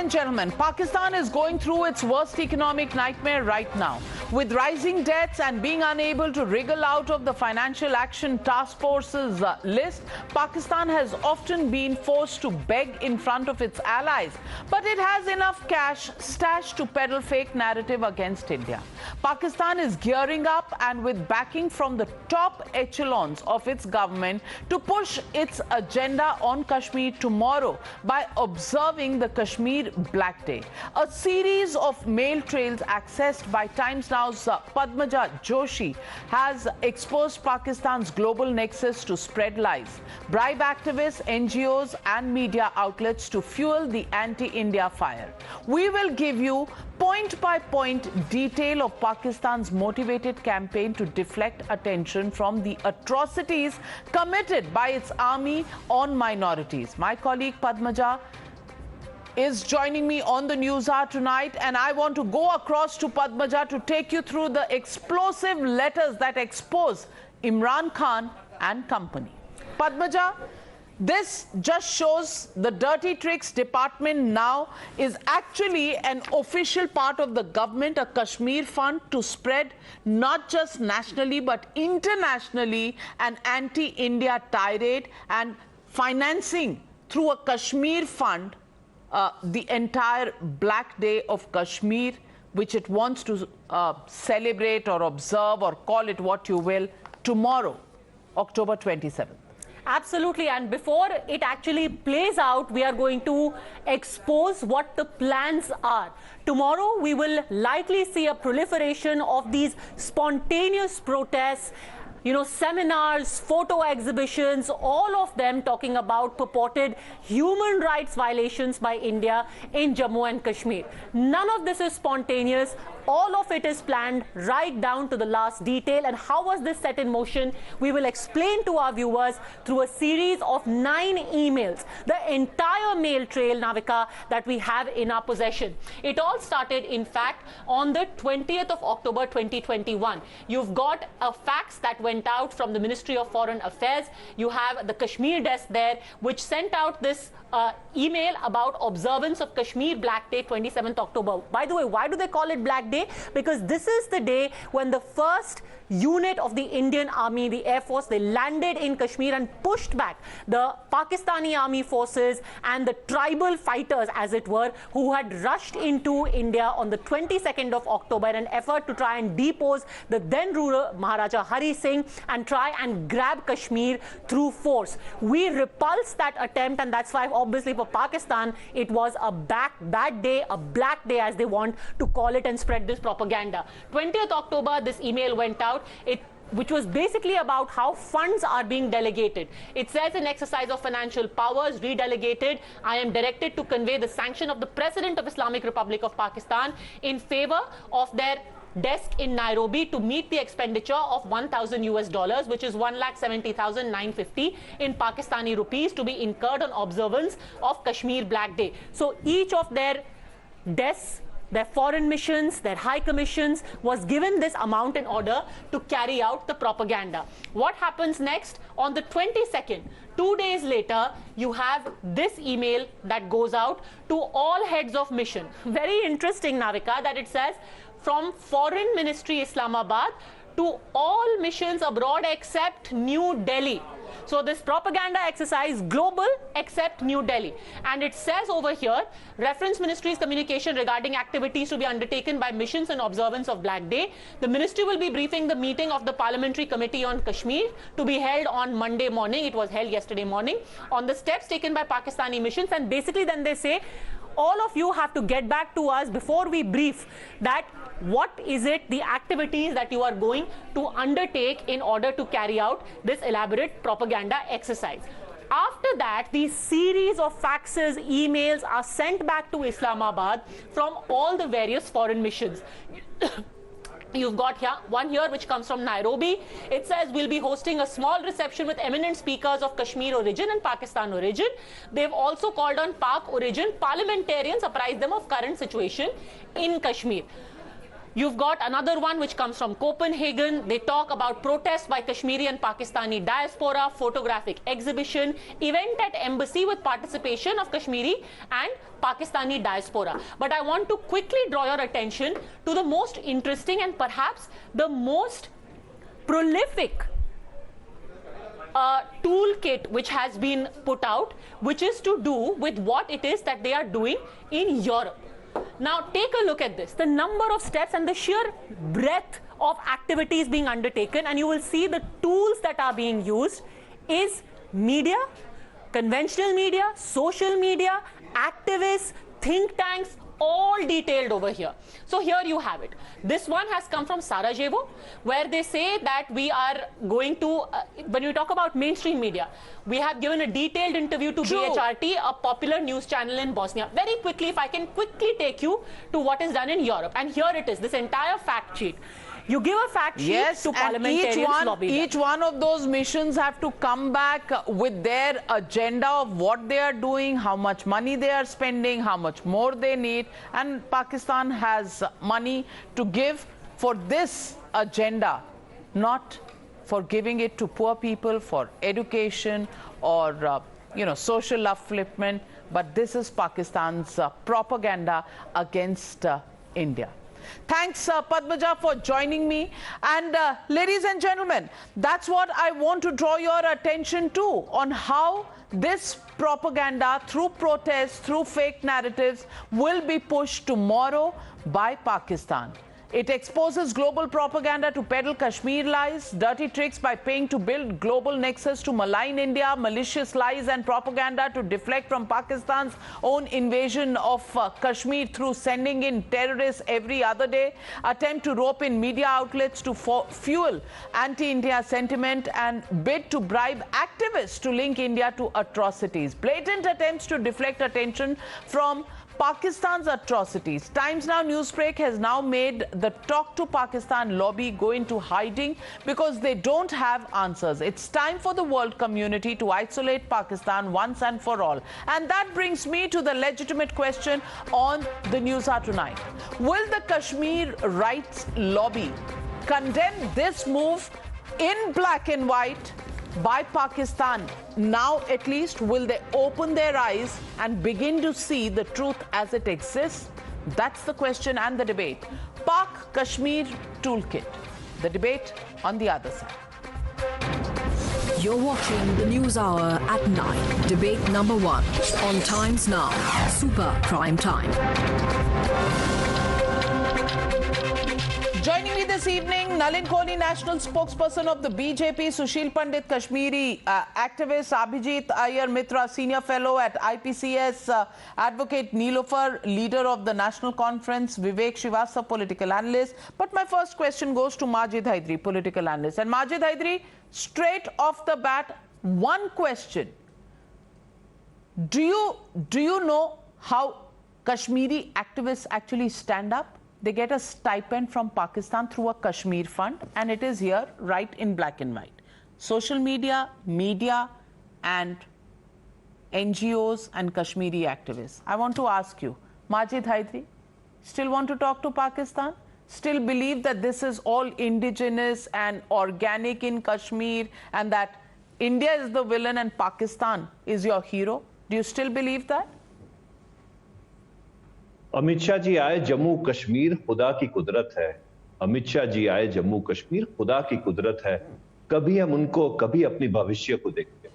and gentlemen, Pakistan is going through its worst economic nightmare right now. With rising debts and being unable to wriggle out of the Financial Action Task Force's list, Pakistan has often been forced to beg in front of its allies. But it has enough cash stashed to peddle fake narrative against India. Pakistan is gearing up and with backing from the top echelons of its government to push its agenda on Kashmir tomorrow by observing the Kashmir Black Day. A series of mail trails accessed by Times Now's Padmaja Joshi has exposed Pakistan's global nexus to spread lies, bribe activists, NGOs and media outlets to fuel the anti-India fire. We will give you point-by-point detail of Pakistan's motivated campaign to deflect attention from the atrocities committed by its army on minorities. My colleague Padmaja is joining me on the News Hour tonight, and I want to go across to Padmaja to take you through the explosive letters that expose Imran Khan and company. Padmaja, this just shows the dirty tricks department now is actually an official part of the government, a Kashmir fund to spread not just nationally but internationally an anti-India tirade and financing through a Kashmir fund the entire Black Day of Kashmir, which it wants to celebrate or observe or call it what you will tomorrow, October 27th. Absolutely, and before it actually plays out, we are going to expose what the plans are. Tomorrow, we will likely see a proliferation of these spontaneous protests, seminars, photo exhibitions, all of them talking about purported human rights violations by India in Jammu and Kashmir. None of this is spontaneous. All of it is planned right down to the last detail. And how was this set in motion? We will explain to our viewers through a series of 9 emails, the entire mail trail, Navika, that we have in our possession. It all started, in fact, on the 20th of October 2021. You've got a fax that went out from the Ministry of Foreign Affairs. You have the Kashmir desk there, which sent out this email about observance of Kashmir Black Day, 27th October. By the way, why do they call it Black Day? Because this is the day when the first unit of the Indian Army, the Air Force, they landed in Kashmir and pushed back the Pakistani army forces and the tribal fighters, as it were, who had rushed into India on the 22nd of October in an effort to try and depose the then ruler Maharaja Hari Singh and try and grab Kashmir through force. We repulsed that attempt, and that's why obviously for Pakistan it was a bad day, a black day as they want to call it, and spread this propaganda. 20th October, this email went out, which was basically about how funds are being delegated. It says in exercise of financial powers redelegated, I am directed to convey the sanction of the President of Islamic Republic of Pakistan in favor of their desk in Nairobi to meet the expenditure of $1,000, which is 1,70,950 in Pakistani rupees, to be incurred on observance of Kashmir Black Day. So each of their desks, their foreign missions, their high commissions, was given this amount in order to carry out the propaganda. What happens next? On the 22nd, 2 days later, you have this email that goes out to all heads of mission. Very interesting, Navika, that it says, from Foreign Ministry Islamabad to all missions abroad except New Delhi. So this propaganda exercise global except New Delhi. And it says over here, Reference Ministry's communication regarding activities to be undertaken by missions and observance of Black Day. The ministry will be briefing the meeting of the Parliamentary Committee on Kashmir to be held on Monday morning. It was held yesterday morning, on the steps taken by Pakistani missions. And basically then they say, all of you have to get back to us before we brief that what is it, the activities that you are going to undertake in order to carry out this elaborate propaganda exercise. After that, these series of faxes, emails are sent back to Islamabad from all the various foreign missions. You've got one here which comes from Nairobi. It says we'll be hosting a small reception with eminent speakers of Kashmir origin and Pakistan origin. They've also called on Pak origin parliamentarians, apprise them of current situation in Kashmir. You've got another one which comes from Copenhagen. They talk about protests by Kashmiri and Pakistani diaspora, photographic exhibition, event at embassy with participation of Kashmiri and Pakistani diaspora. But I want to quickly draw your attention to the most interesting and perhaps the most prolific toolkit which has been put out, which is to do with what it is that they are doing in Europe. Now take a look at this, the number of steps and the sheer breadth of activities being undertaken, and you will see the tools that are being used is media, conventional media, social media, activists, think tanks, all detailed over here. So here you have it. This one has come from Sarajevo, where they say that we are going to, when you talk about mainstream media, we have given a detailed interview to BHRT, a popular news channel in Bosnia. Very quickly, if I can quickly take you to what is done in Europe. And here it is, this entire fact sheet. You give a fact sheet to parliamentarians. Each one of those missions have to come back with their agenda of what they are doing, how much money they are spending, how much more they need. And Pakistan has money to give for this agenda, not for giving it to poor people for education or social upliftment. But this is Pakistan's propaganda against India. Thanks, Padmaja, for joining me. And ladies and gentlemen, that's what I want to draw your attention to, on how this propaganda through protests, through fake narratives, will be pushed tomorrow by Pakistan. It exposes global propaganda to peddle Kashmir lies, dirty tricks by paying to build global nexus to malign India, malicious lies and propaganda to deflect from Pakistan's own invasion of Kashmir through sending in terrorists every other day, attempt to rope in media outlets to fuel anti-India sentiment, and bid to bribe activists to link India to atrocities. Blatant attempts to deflect attention from Pakistan's atrocities. Times Now Newsbreak has now made the Talk to Pakistan lobby go into hiding because they don't have answers. It's time for the world community to isolate Pakistan once and for all. And that brings me to the legitimate question on the News Hour tonight. Will the Kashmir rights lobby condemn this move in black and white by Pakistan? Now at least will they open their eyes and begin to see the truth as it exists? That's the question and the debate. Pak Kashmir Toolkit. The debate on the other side. You're watching the News Hour at 9. Debate number 1 on Times Now. Super Prime Time. Joining me this evening, Nalin Kohli, national spokesperson of the BJP, Sushil Pandit, Kashmiri activist, Abhijit Iyer Mitra, senior fellow at IPCS, advocate Neelofar, leader of the National Conference, Vivek Srivastava, political analyst. But my first question goes to Majid Hydari, political analyst. And Majid Hydari, straight off the bat, one question. Do you know how Kashmiri activists actually stand up? They get a stipend from Pakistan through a Kashmir fund, and it is here right in black and white. Social media, and NGOs and Kashmiri activists. I want to ask you, Majid Hydari, still want to talk to Pakistan? Still believe that this is all indigenous and organic in Kashmir, and that India is the villain and Pakistan is your hero? Do you still believe that? Amit Shah ji आए जम्मू कश्मीर खुदा की कुदरत है। अमित शाह जी आए जम्मू कश्मीर खुदा की कुदरत है। कभी हम उनको कभी अपनी भविष्य को देखते।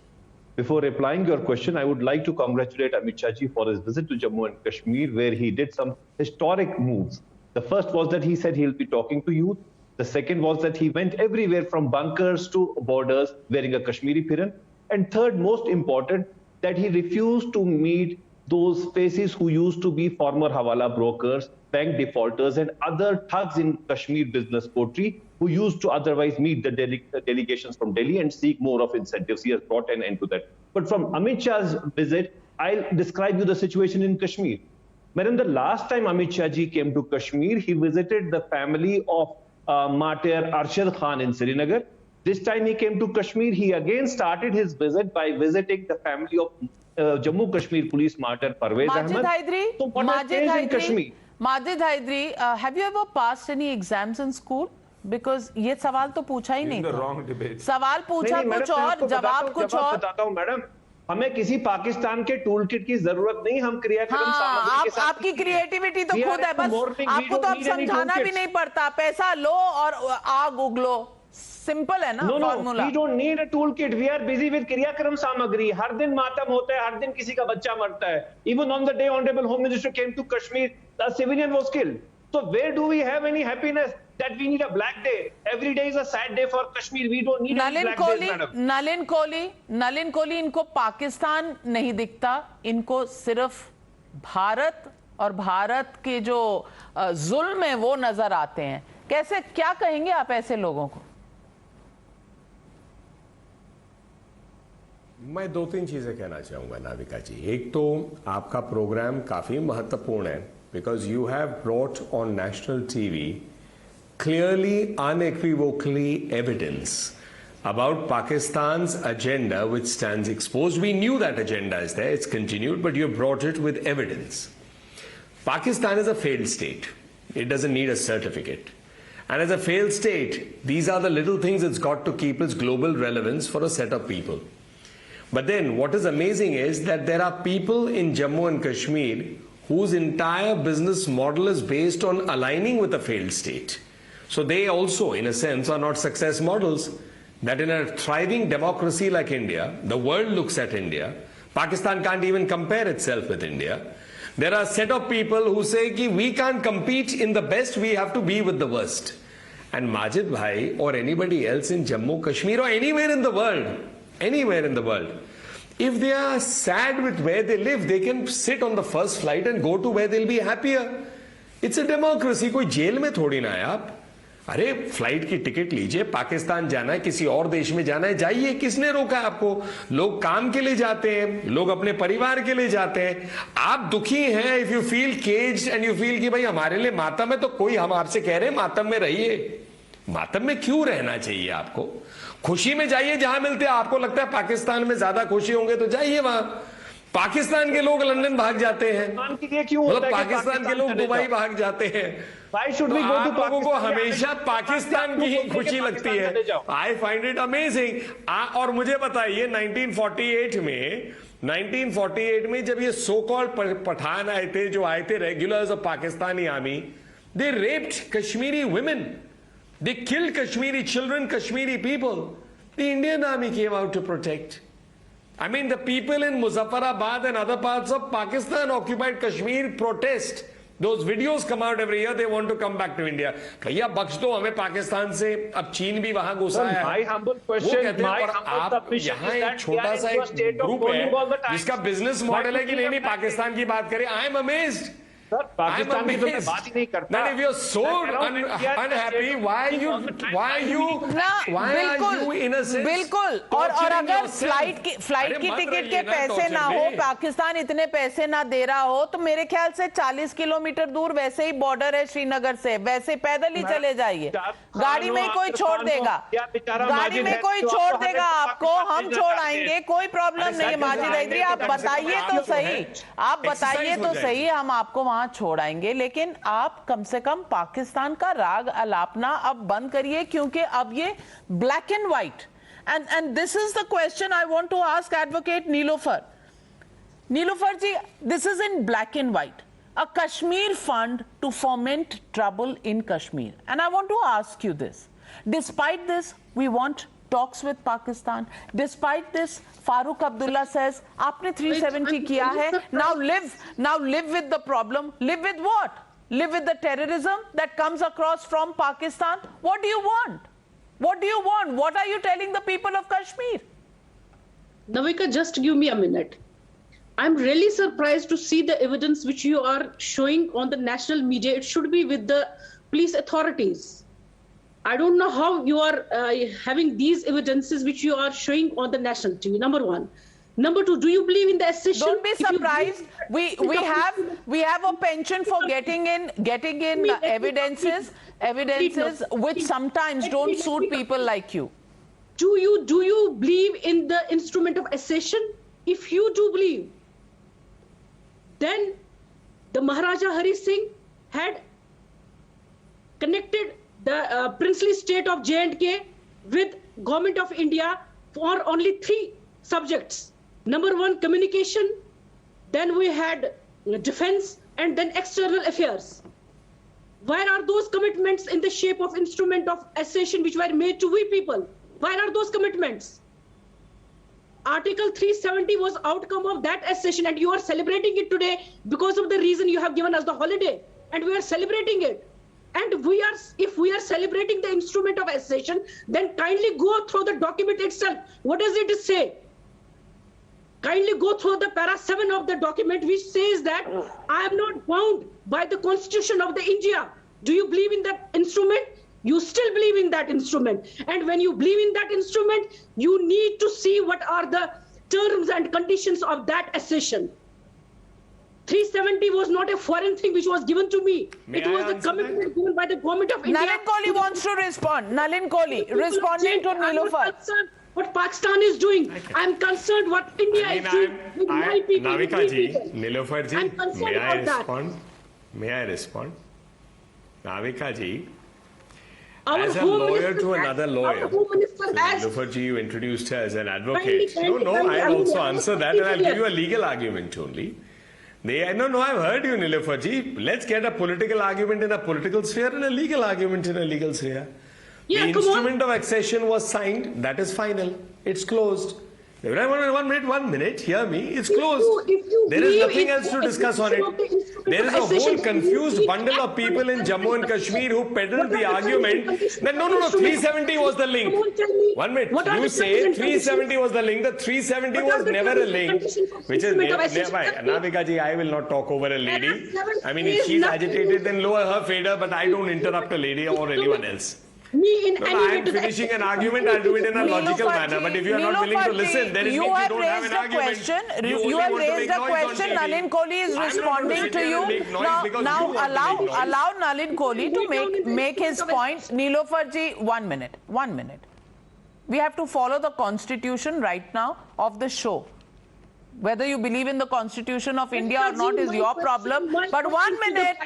Before replying your question, I would like to congratulate Amit Shah ji for his visit to Jammu and Kashmir, where he did some historic moves. The first was that he said he'll be talking to youth. The second was that he went everywhere from bunkers to borders wearing a Kashmiri piran. And third, most important, that he refused to meet those faces who used to be former Hawala brokers, bank defaulters, and other thugs in Kashmir business coterie who used to otherwise meet the delegations from Delhi and seek more of incentives. He has brought an end to that. But from Amit Shah's visit, I'll describe you the situation in Kashmir. Madam, the last time Amit Shah ji came to Kashmir, he visited the family of martyr Arshad Khan in Srinagar. This time he came to Kashmir, he again started his visit by visiting the family of Jammu Kashmir police martyr Parvez Ahmed. Majid Hydari, Majid Hydari, have you ever passed any exams in school? Because ये सवाल तो पूछा ही नहीं था। सवाल पूछा कुछ और, जवाब कुछ और। बताता हूँ मैडम, हमें किसी पाकिस्तान के टूल किट की जरूरत नहीं, हम क्रियाक्रम सामग्री के साथ आपकी क्रिएटिविटी तो खुद है, बस आपको तो अब समझाना भी नहीं पड़ता, पैसा लो और आग उगलो, सिंपल है ना formula. We don't need a toolkit. We are busy with क्रियाक्रम सामग्री। हर दिन मातम होता है, हर दिन किसी का बच्चा मरता है। Even on the day Honorable Home Minister came to Kashmir, a civilian was killed. So where do we have any happiness that we need a black day? Every day is a sad day for Kashmir. We don't need any black days, madam. Nalin Kohli इनको पाकिस्तान नहीं दिखता, इनको सिर्फ भारत और भारत के जो जुल्म है वो नजर आते हैं। कैसे, क्या कहेंगे आप ऐसे लोगों को? मैं दो तीन चीजें कहना चाहूंगा नाविका जी। एक तो आपका प्रोग्राम काफी महत्वपूर्ण है, because you have brought on national TV clearly, unequivocally evidence about Pakistan's agenda which stands exposed. We knew that agenda is there, it's continued, but you brought it with evidence. Pakistan is a failed state. It doesn't need a certificate. And as a failed state, these are the little things it's got to keep its global relevance for a set of people. But then what is amazing is that there are people in Jammu and Kashmir whose entire business model is based on aligning with a failed state. So they also, in a sense, are not success models. That in a thriving democracy like India, the world looks at India. Pakistan can't even compare itself with India. There are a set of people who say ki we can't compete in the best, we have to be with the worst. And Majid Bhai or anybody else in Jammu, Kashmir or anywhere in the world, if they are sad with where they live, they can sit on the first flight and go to where they'll be happier. It's a democracy. कोई jail में थोड़ी ना है आप। अरे flight की ticket लीजिए, पाकिस्तान जाना है, किसी और देश में जाना है, जाइए, किसने रोका है आपको? लोग काम के लिए जाते हैं, लोग अपने परिवार के लिए जाते हैं। आप दुखी हैं, if you feel caged and you feel कि भाई हमारे लिए मातम है, तो कोई हम आपसे कह रहे हैं मातम में रहिए। मातम में क्यों रहना चाहिए आपको? खुशी में जाइए जहां मिलते हैं। आपको लगता है पाकिस्तान में ज्यादा खुशी होंगे तो जाइए वहां। पाकिस्तान के लोग लंदन भाग जाते हैं, मतलब पाकिस्तान के लोग दुबई भाग जाते हैं। आप लोगों को हमेशा पाकिस्तान की ही खुशी लगती है। I find it amazing. और मुझे बताइए 1948 में जब ये सो कॉल्ड पठान आए थे, जो आए थे regulars of Pakistani army, they raped Kashmiri women, they killed Kashmiri children, Kashmiri people. The Indian army came out to protect. I mean, the people in Muzaffarabad and other parts of Pakistan occupied Kashmir protest. Those videos come out every year. They want to come back to India. भैया बख्श दो हमें पाकिस्तान से, अब चीन भी वहां घुसा है। My humble question, आप यहाँ एक छोटा सा एक ग्रुप है जिसका बिजनेस मॉडल है कि नहीं पाकिस्तान की बात करें। I am amazed. पाकिस्तान की तो मैं बात ही नहीं करता। If you're so unhappy, why are you in a sense? बिल्कुल। और अगर फ्लाइट की टिकट के पैसे ना हो, पाकिस्तान इतने पैसे ना दे रहा हो, तो मेरे ख्याल से 40 किलोमीटर दूर वैसे ही बॉर्डर है श्रीनगर से, वैसे पैदल ही चले जाइए। गाड़ी में कोई छोड़ देगा, गाड़ी में कोई छोड़ देगा आपको, हम छोड़ आएंगे, कोई प्रॉब्लम नहीं है। माजिद हैदरी, आप बताइए तो सही, आप बताइए तो सही, हम आपको वहां छोड़ आएंगे। लेकिन आप कम से कम पाकिस्तान का राग अलापना अब बंद करिए, क्योंकि अब ये black and white. And this is the question I want to ask advocate Nilofar ji, this is in black and white, a Kashmir fund to foment trouble in Kashmir. And I want to ask you this. Despite this, we want talks with Pakistan. Despite this, Farooq Abdullah says, "Aapne 370 kiya hai. Now live with the problem. Live with what? Live with the terrorism that comes across from Pakistan. What do you want? What do you want? What are you telling the people of Kashmir?" Navika, just give me a minute. I'm really surprised to see the evidence which you are showing on the national media. It should be with the police authorities. I don't know how you are having these evidences which you are showing on the national TV. Number one. Number two, do you believe in the accession? Don't be surprised. We have a penchant for getting in evidences which sometimes don't suit people like you. Do you believe in the instrument of accession? If you do believe, then the Maharaja Hari Singh had connected the princely state of J&K with government of India for only 3 subjects. Number 1, communication, then we had defense, and then external affairs. Where are those commitments in the shape of instrument of accession which were made to we people? Where are those commitments? Article 370 was outcome of that accession, and you are celebrating it today because of the reason you have given us the holiday, and we are celebrating it. And if we are celebrating the instrument of accession, then kindly go through the document itself. What does it say? Kindly go through the para 7 of the document, which says that I am not bound by the Constitution of the India. Do you believe in that instrument? You still believe in that instrument. And when you believe in that instrument, you need to see what are the terms and conditions of that accession. 370 was not a foreign thing which was given to me. It was the commitment given by the government of India. Nalin Kohli wants to respond. Nalin Kohli, responding to Nilofer. What Pakistan is doing. I'm concerned what India is doing with my people. Navika ji, Nilofer ji, I'm concerned about that. May I respond? Navika ji, Our as a Home lawyer Minister to has- another lawyer, Our Home Minister has Nilofer ji, you introduced her as an advocate. Kindly, No, I'll also kindly, answer that, and I'll give you a legal argument only. No, I've heard you, Nilofer ji. Let's get a political argument in a political sphere and a legal argument in a legal sphere. Yeah, The come on. instrument of accession was signed. That is final. It's closed. One minute. Hear me. It's closed. if you There is believe nothing in else to the discuss on execution of the it. instrument There of is a whole accession, confused you bundle of need people in to Jammu and Kashmir who peddled the argument that no, 370 was the link. Come on, tell me. 1 minute. What are You the say terms and 370 was the link. The 370 What are was the never a terms and link. conditions of Which is instrument of accession? Navika ji, I will not talk over a lady. Seven I mean, is if she's nothing. agitated, then lower her fader, but I don't interrupt a lady or anyone else. Me in No, any I way am to the finishing an execution. argument. I'll do it in a logical Nilofer manner. ji, But if you are not willing to Nilofer ji, listen, then it means you you have don't have raised an a argument. question. only You have want to raised make a noise on question. TV. Nalin Kohli is I'm not responding going to sit here you. and make noise Now, because now you want to make noise. allow Nalin Kohli to Make down in the make his instrument of point. Nilofer ji, 1 minute. 1 minute. We have to follow the constitution right now of the show. Whether you believe in the Constitution of India or not is your problem. But 1 minute,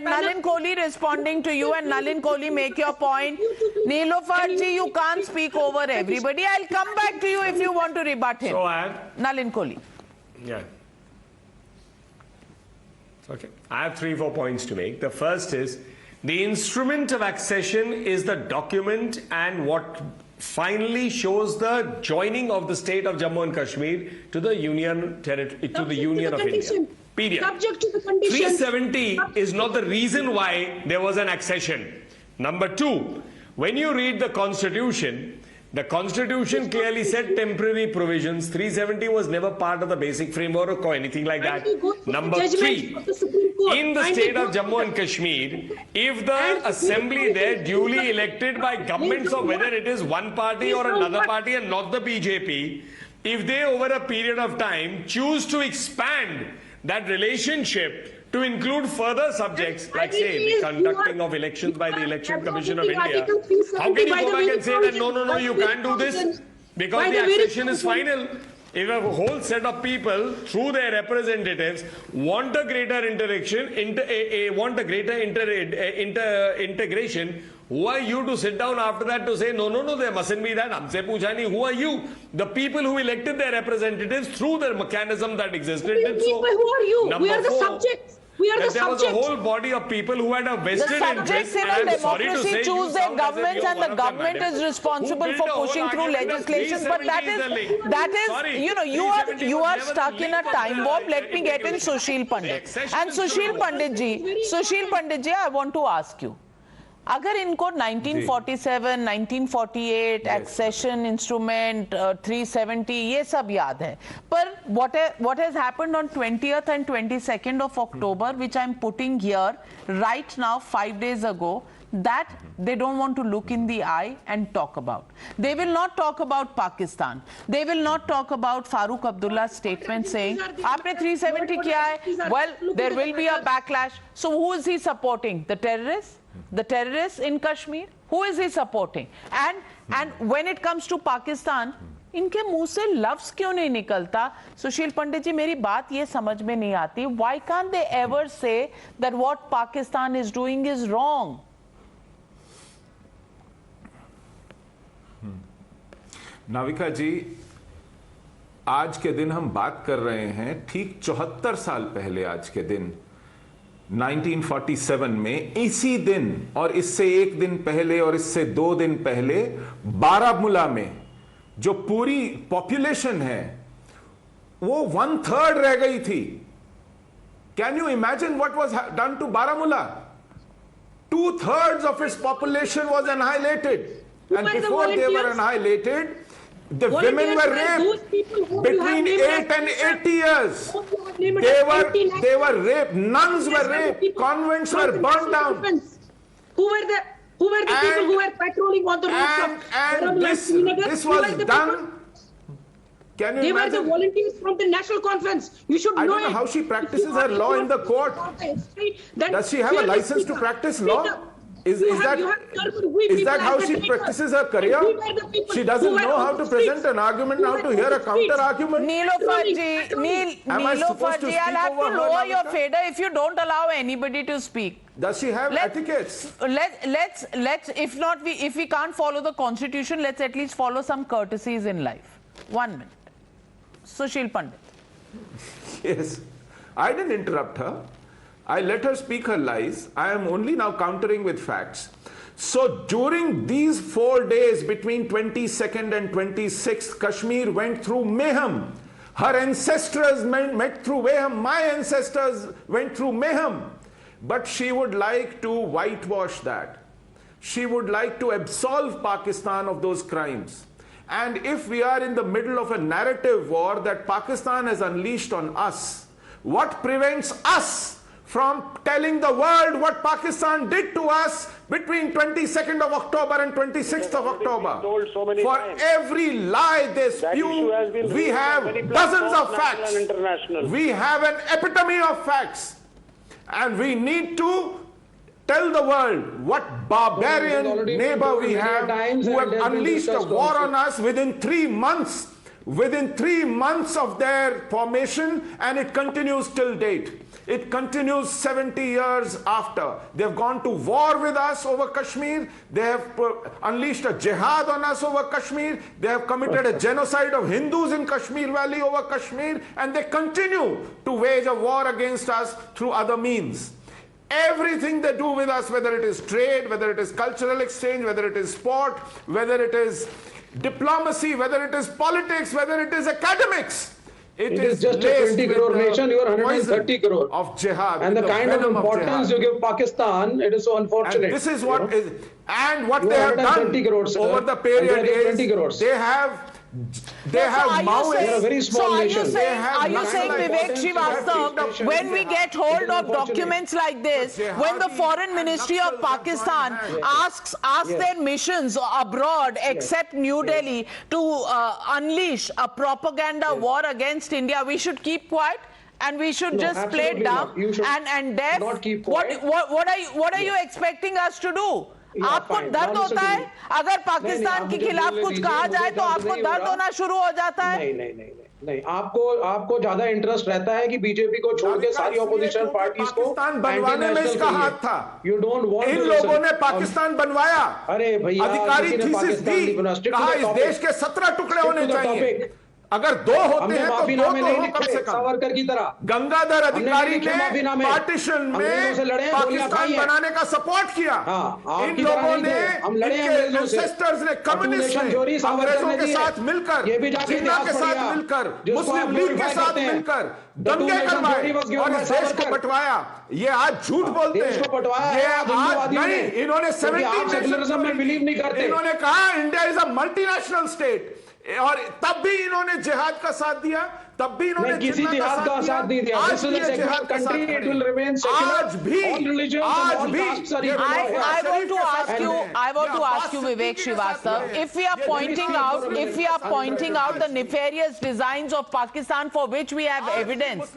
Nalin Kohli responding to you, and Nalin Kohli make your point. Nilofer ji, you can't speak over everybody. I'll come back to you if you want to rebut him. So I have, Nalin Kohli. yeah. Okay. I have 3-4 points to make. The first is the instrument of accession is the document and what finally shows the joining of the state of Jammu and Kashmir to the Union territory, to the Union of India. Period. Subject to the conditions. 370 is not the reason why there was an accession. Number 2, when you read the Constitution clearly said temporary provisions. 370 was never part of the basic framework or anything like that. Kindly go through Number the 3, judgments of the Supreme Court. in the Kindly state go of through Jammu and the- Kashmir, if the assembly there duly elected by governments of whether it is one party or another party and not the BJP, if they over a period of time choose to expand that relationship to include further subjects like say the conducting of elections by the Election Commission of India, how can you go back and say that no, you can't do this because the accession is final? If a whole set of people, through their representatives, want a greater interaction, integration, who are you to sit down after that to say, no, there mustn't be that? Humse pucha nahi. Who are you? The people who elected their representatives through the mechanism that existed. did so. People, who are you? Number We are the 4, subjects. We are that the there was a subjects. whole body of people who had a The vested subjects interest. in and a I'm sorry to democracy say, choose you their sound as if governments, you're and one the of them, government madam. is responsible Who for built a whole pushing through argument that legislation. But 370 is the that link. is, Sorry, you know, 370 you was are never stuck the in a link of time the bomb. Let me get in integration. Sushil Pandit. Accession And is Sushil true. Pandit ji, I want to ask you. अगर इनको 1947, 1948 accession instrument 370 ये सब याद है, पर what has happened on 20th and 22nd of October, which I'm putting here right now 5 days ago, that they don't want to look in the eye and talk about. They will not talk about Pakistan. They will not talk about Farooq Abdullah's statement saying, "Aapne 370 kiya hai." Well, there will be a backlash. So who is he supporting? The terrorists? The terrorists in Kashmir? Who is he supporting? And when it comes to Pakistan, इनके मुंह से लफ्ज क्यों नहीं निकलता? सुशील पंडित जी, मेरी बात ये समझ में नहीं आती, why can't they ever say that what Pakistan is doing is wrong? Navika ji, आज के दिन हम बात कर रहे हैं ठीक 74 साल पहले आज के दिन 1947 में, इसी दिन और इससे एक दिन पहले और इससे 2 दिन पहले बारामूला में जो पूरी पॉपुलेशन है वो 1/3 रह गई थी। Can you imagine what was done to Baramulla? 2/3 of its population was annihilated, and before they were annihilated, the women were raped between 8 and 80 years. They were raped. Nuns were raped. Convents were burned down. Who were the people who were patrolling on the roads? And this was done. Can you They were imagine? the volunteers from the National Conference. You should I know don't know it. how she practices her law in the court. Does she have a license to practice law? Is that how she practices her career? She doesn't know how to present an argument, how to hear a counter argument. Neelofar ji, supposed to I'll have speak to over her, lower your Navica? fader if you don't allow anybody to speak. Does she have etiquettes? Let's if we can't follow the constitution, let's at least follow some courtesies in life. 1 minute. Sushil Pandit. Yes. I didn't interrupt her. I let her speak her lies. I am only now countering with facts. So during these 4 days between 22nd and 26th, Kashmir went through mayhem. Her ancestors went through mayhem. My ancestors went through mayhem. But she would like to whitewash that. She would like to absolve Pakistan of those crimes. And if we are in the middle of a narrative war that Pakistan has unleashed on us, what prevents us from telling the world what Pakistan did to us between 22nd of October and 26th of October? Told so many For times. every lie they spew, we have dozens of facts. We have an epitome of facts. And we need to tell the world what barbarian neighbor we have who have unleashed a war on us within 3 months. Within 3 months of their formation, and it continues till date. It continues 70 years after. They've gone to war with us over Kashmir. They have unleashed a jihad on us over Kashmir. They have committed a genocide of Hindus in Kashmir Valley over Kashmir. And they continue to wage a war against us through other means. Everything they do with us, whether it is trade, whether it is cultural exchange, whether it is sport, whether it is diplomacy, whether it is politics, whether it is academics, it is just a 20 crore nation, you are 130 crore. Of jihad. And the kind of importance you give Pakistan, it is so unfortunate. And this is what is, and what they have done over the period is they have Maoists. Very small nation. Are you saying Vivek Srivastava, when we get hold of documents like this, when the Foreign Ministry of Pakistan asks their missions abroad, except New Delhi, to unleash a propaganda war against India, we should keep quiet? And we should just play it down and deaf? Not keep quiet. What are you expecting us to do? आपको दर्द होता है अगर पाकिस्तान के खिलाफ कुछ कहा जाए तो आपको दर्द होना शुरू हो जाता है? नहीं, आपको ज्यादा इंटरेस्ट रहता है कि बीजेपी को छोड़ के सारी ऑपोजिशन पार्टीज को पाकिस्तान बनवाने में इसका हाथ था। यू डोंट वांट इन लोगों ने पाकिस्तान बनवाया। अरे भैया, अधिकारी थीसिस दी, कहा इस देश के 17 टुकड़े होने चाहिए। अगर 2 होते हैं तो 2 तो हो कम से कम। सावरकर की तरह गंगाधर अधिकारी ने पार्टीशन में पाकिस्तान बनाने का सपोर्ट किया। इन लोगों ने, इनके एंसेस्टर्स ने, कम्युनिस्ट ने अंग्रेजों के साथ मिलकर, जिन्ना के साथ मिलकर, मुस्लिम लीग के साथ मिलकर दंगे करवाए और इस देश को बंटवाया। ये आज झूठ बोलते हैं। ये आज नहीं, इन्होंने 17 में बिलीव नहीं करते। इन्होंने कहा India is a multinational state, और तब भी इन्होंने जिहाद का साथ दिया, तब भी इन्होंने किसी जिहाद का साथ नहीं दिया। आज भी जिहाद का साथ दिया। आज भी I want to ask you Vivek Srivastava, if we are pointing out the nefarious designs of Pakistan for which we have evidence,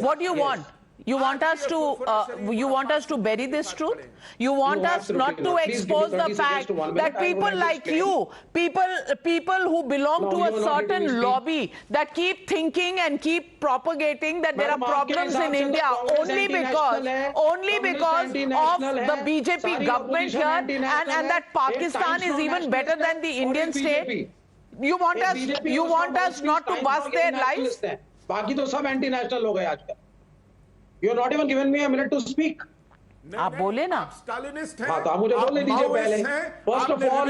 what do you want? You want us to bury this truth? You want us not to expose the fact that people like you, people who belong to a certain lobby that keep thinking and keep propagating that there are problems in India only because of the BJP government here and that Pakistan is even better than the Indian state. You want us not to bust their lives? बाकी तो सब anti national हो गए आजकल. You are not even giving me a minute to speak. आप बोले ना. Stalinist हैं. हाँ तो आप मुझे बोलने दीजिए पहले. First of all,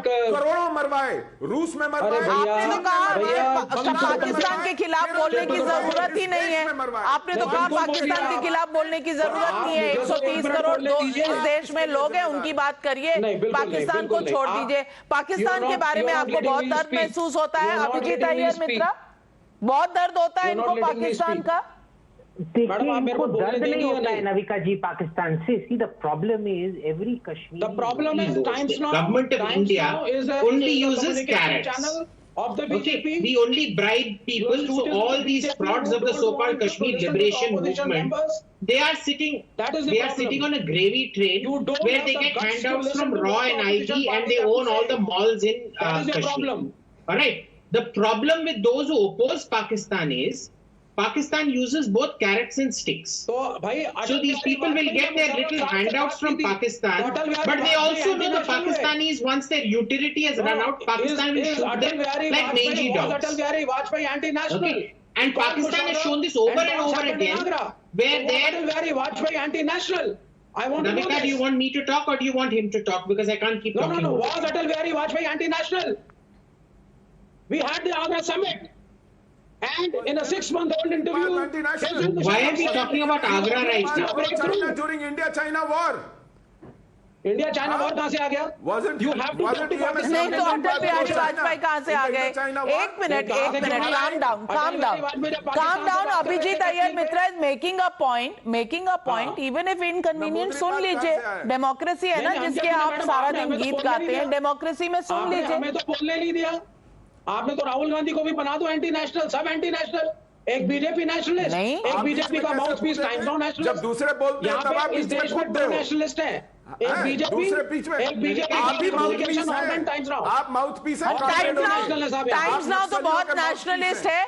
करोड़ों मरवाए, रूस में मरवाए. आपने तो कहा पाकिस्तान के खिलाफ बोलने की जरूरत ही नहीं है. आपने तो कहा पाकिस्तान के खिलाफ बोलने की जरूरत नहीं है. 130 करोड़ इस देश में लोग हैं, उनकी बात करिए. पाकिस्तान को छोड़ दीजिए. पाकिस्तान के बारे में आपको बहुत दर्द महसूस होता है अभिजीत अय्यर मित्रा? बहुत दर्द होता है इनको पाकिस्तान का? इनको दर्द नहीं होता है नविका जी पाकिस्तान से. See, the problem is every Kashmiri. The problem is Times Now. Government of India only uses carrots. Of the BJP. We only bribe people. So all these frauds of the so-called Kashmir liberation movement, they are sitting on a gravy train where they get handouts from RAW and IG and they own all the malls in Kashmir. All right. The problem with those who oppose Pakistan is Pakistan uses both carrots and sticks. So these people will get their little handouts from Pakistan, but they also know the Pakistanis, once their utility has run out, Pakistan will shoot them like mangy dogs. Okay. And Pakistan has shown this over and over again, where they're anti-national. I want Navika, to know do you want me to talk or do you want him to talk? Because I can't keep talking. No. Was Atal Bihari Vajpayee anti-national? We had the Agra summit. And in a 6-month-old interview, why are we talking about Agra right now? During India-China war. India-China war कहाँ से आ गया? You have to talk to Pakistan. नहीं तो अटल बिहारी वाजपेयी कहाँ से आ गए? एक minute, calm down. Abhijit Iyer Mitra is making a point. Even if inconvenient, सुन लीजिए. डेमोक्रेसी है ना जिसके आप सारा दिन गीत गाते हैं. डेमोक्रेसी में सुन लीजिए. हमें तो बोलने नहीं दिया. आपने तो राहुल गांधी को भी बना दो एंटी नेशनल. सब एंटी नेशनल. एक बीजेपी नेशनलिस्ट, एक बीजेपी का माउथपीस टाइम्स नाउ नेशनलिस्ट. जब दूसरे बोलते हैं तब आप इस देश में दो नेशनलिस्ट हैं. एक बीजेपी आप माउथपीस हैं. टाइम्स नाउ तो बहुत नेशनलिस्ट है.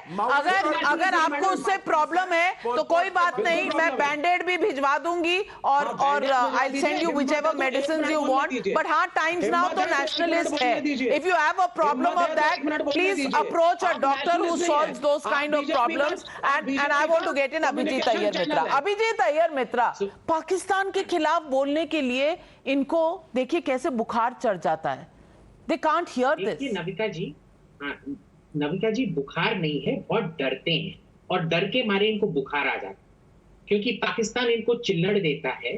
अगर आपको उससे प्रॉब्लम है तो कोई बात नहीं, मैं बैंडेड भी भिजवा दूंगी और I will send you whichever medicine you want. But हाँ, टाइम्स नाउ तो नेशनलिस्ट है. If you have a problem of that, please approach a doctor who solves those kind of problems. And I want to get in Abhijit Iyer Mitra. Pakistan के खिलाफ बोलने के लिए इनको देखिए कैसे बुखार चढ़ जाता है. They can't hear this. Navika जी बुखार नहीं है, बहुत डरते हैं और डर के मारे इनको बुखार आ जाता है क्योंकि पाकिस्तान इनको चिल्लड़ देता है.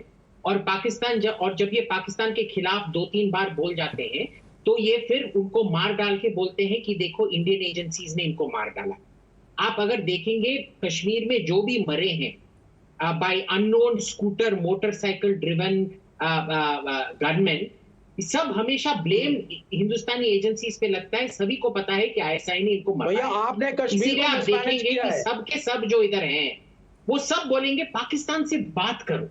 और जब ये पाकिस्तान के खिलाफ 2-3 बार बोल जाते हैं तो ये फिर उनको मार डाल के बोलते हैं कि देखो इंडियन एजेंसीज ने इनको मार डाला. आप अगर देखेंगे कश्मीर में जो भी मरे हैं by unknown scooter motorcycle driven gunman, सब हमेशा ब्लेम हिंदुस्तानी एजेंसीज पे लगता है. सभी को पता है कि आईएसआई ने इनको मारा. आपने कश्मीर इसीलिए आप देखेंगे कि सब के सब जो इधर हैं वो सब बोलेंगे पाकिस्तान से बात करो.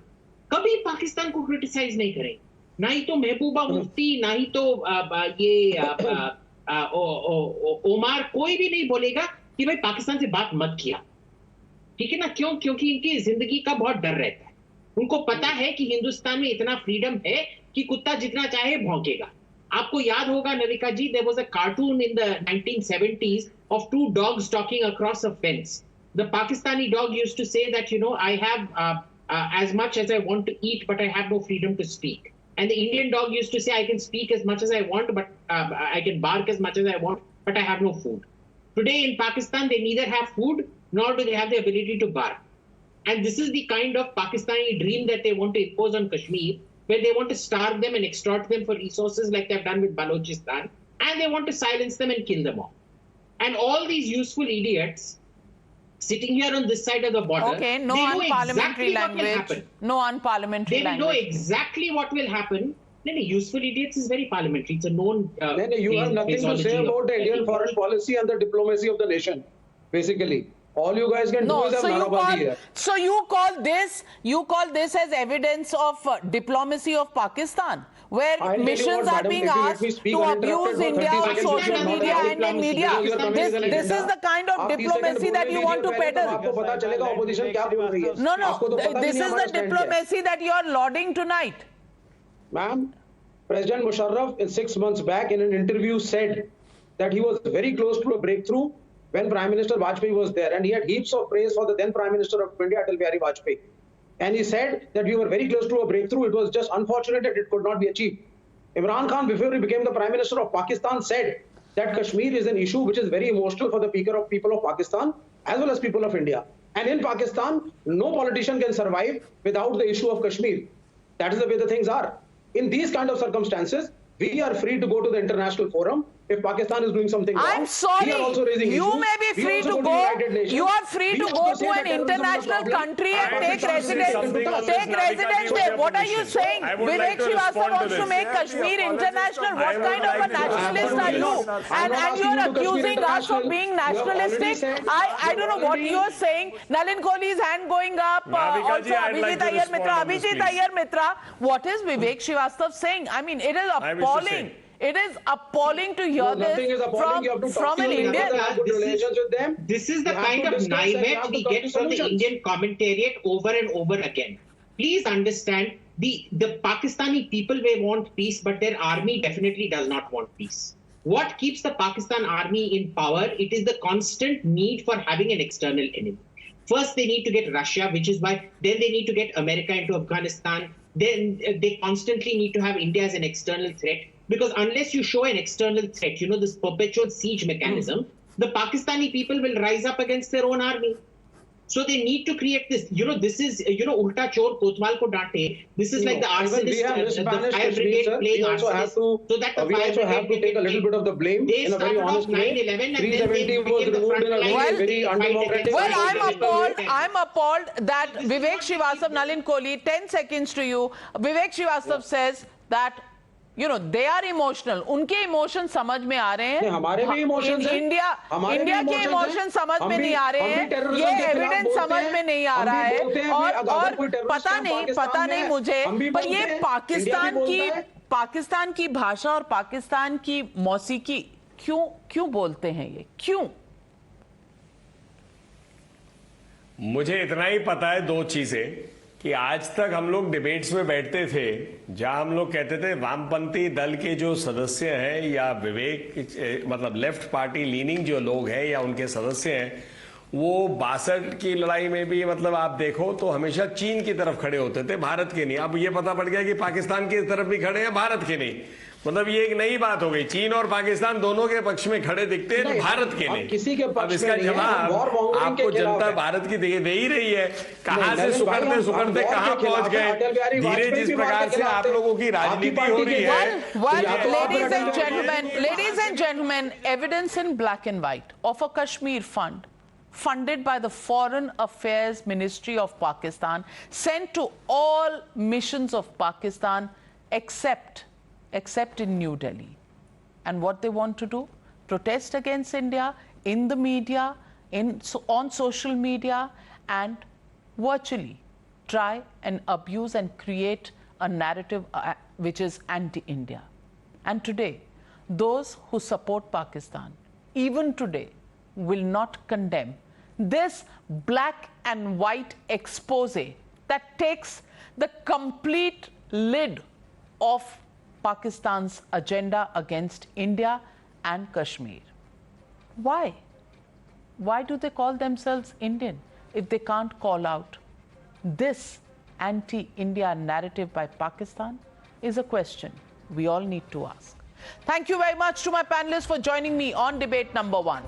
कभी पाकिस्तान को क्रिटिसाइज नहीं करें. ना ही तो महबूबा मुफ्ती, ना ही तो ओमार, कोई भी नहीं बोलेगा कि भाई पाकिस्तान से बात मत किया. ठीक है ना? क्यों? क्योंकि इनकी जिंदगी का बहुत डर रहता है. उनको पता है कि हिंदुस्तान में इतना फ्रीडम है कि कुत्ता जितना चाहे भौंकेगा. आपको याद होगा Navika ji, there was a cartoon in the 1970s of 2 dogs talking across a fence. The Pakistani dog used to say that, I have as much as I want to eat, but I have no freedom to speak. And the Indian dog used to say, I can speak as much as I want, but I can bark as much as I want, but I have no food. Today in Pakistan, they neither have food nor do they have the ability to bark. And this is the kind of Pakistani dream that they want to impose on Kashmir, where they want to starve them and extort them for resources like they've done with Balochistan, and they want to silence them and kill them all. And all these useful idiots sitting here on this side of the border, okay, no unparliamentary language. No unparliamentary language. They will know exactly what will happen. No, useful idiots is very parliamentary. It's a known. You have nothing to say about the Indian foreign policy and the diplomacy of the nation, basically. All you guys can do is have Narabadi here. So you call this as evidence of diplomacy of Pakistan, where missions are being asked to abuse India on social media and in media. This is the kind of diplomacy that you want to peddle. No, this is the diplomacy that you are lauding tonight. Ma'am, President Musharraf 6 months back in an interview said that he was very close to a breakthrough when Prime Minister Vajpayee was there, and he had heaps of praise for the then Prime Minister of India, Atal Bihari Vajpayee. And he said that we were very close to a breakthrough. It was just unfortunate that it could not be achieved. Imran Khan, before he became the Prime Minister of Pakistan, said that Kashmir is an issue which is very emotional for the people of Pakistan as well as people of India. And in Pakistan, no politician can survive without the issue of Kashmir. That is the way the things are. In these kind of circumstances, we are free to go to the international forum. If Pakistan is doing something wrong, I'm sorry, we are also raising you issues. may be free to go. You are free to go to an international country and take residence there. What are you saying? Vivek Srivastava wants to make Kashmir international. What kind of a nationalist are you? And you are accusing us of being nationalistic. I don't know what you are saying. Nalin Kohli's hand going up. Also Abhijit Iyer Mitra. What is Vivek Srivastava saying? I mean, it is appalling. It is appalling to hear this from an Indian. This is the kind of naivete we get from the Indian commentariat over and over again. Please understand, the Pakistani people may want peace, but their army definitely does not want peace. What keeps the Pakistan army in power? It is the constant need for having an external enemy. First, they need to get Russia, which is why then they need to get America into Afghanistan. Then they constantly need to have India as an external threat. Because unless you show an external threat, this perpetual siege mechanism, the Pakistani people will rise up against their own army. So they need to create this. This is, Ulta Chor Kotwal ko dante. This is like the arsonist, the fire brigade playing arsonist. So that the we also have to take a little bit of the blame in a very honest way. 370 was removed in a very undemocratic way. Well, I'm appalled that Vivek Srivastava, Nalin Kohli, 10 seconds to you. Vivek Srivastava says that they are emotional. उनके emotion समझ में आ रहे हैं. हमारे भी emotions हैं. India के emotion समझ में नहीं आ रहे हैं. ये एविडेंस समझ में नहीं आ रहा है. और पता नहीं मुझे, पर ये पाकिस्तान की भाषा और पाकिस्तान की मौसीकी क्यों बोलते हैं ये? क्यों? मुझे इतना ही पता है 2 चीजें कि आज तक हम लोग डिबेट्स में बैठते थे जहां हम लोग कहते थे वामपंथी दल के जो सदस्य हैं या विवेक मतलब लेफ्ट पार्टी लीनिंग जो लोग हैं या उनके सदस्य हैं, वो 62 की लड़ाई में भी मतलब आप देखो तो हमेशा चीन की तरफ खड़े होते थे, भारत के नहीं. अब ये पता पड़ गया कि पाकिस्तान की तरफ भी खड़े हैं, भारत के नहीं. मतलब ये एक नई बात हो गई. चीन और पाकिस्तान दोनों के पक्ष में खड़े दिखते हैं, भारत के नहीं. किसी के अब इसका जवाब आपको जनता भारत की दे ही रही है. कहां से सुकड़ते कहां पहुंच गए. धीरे जिस प्रकार से आप लोगों की राजनीति हो रही है. Ladies and gentlemen, evidence in black and white of a Kashmir fund funded by the Foreign Affairs Ministry of Pakistan, sent to all missions of Pakistan except in New Delhi. And what they want to do? Protest against India in the media, on social media, and virtually try and abuse and create a narrative which is anti-India. And today, those who support Pakistan, even today, will not condemn this black and white expose that takes the complete lid off Pakistan's agenda against India and Kashmir. Why? Why do they call themselves Indian if they can't call out this anti-India narrative by Pakistan? Is a question we all need to ask. Thank you very much to my panelists for joining me on debate number 1.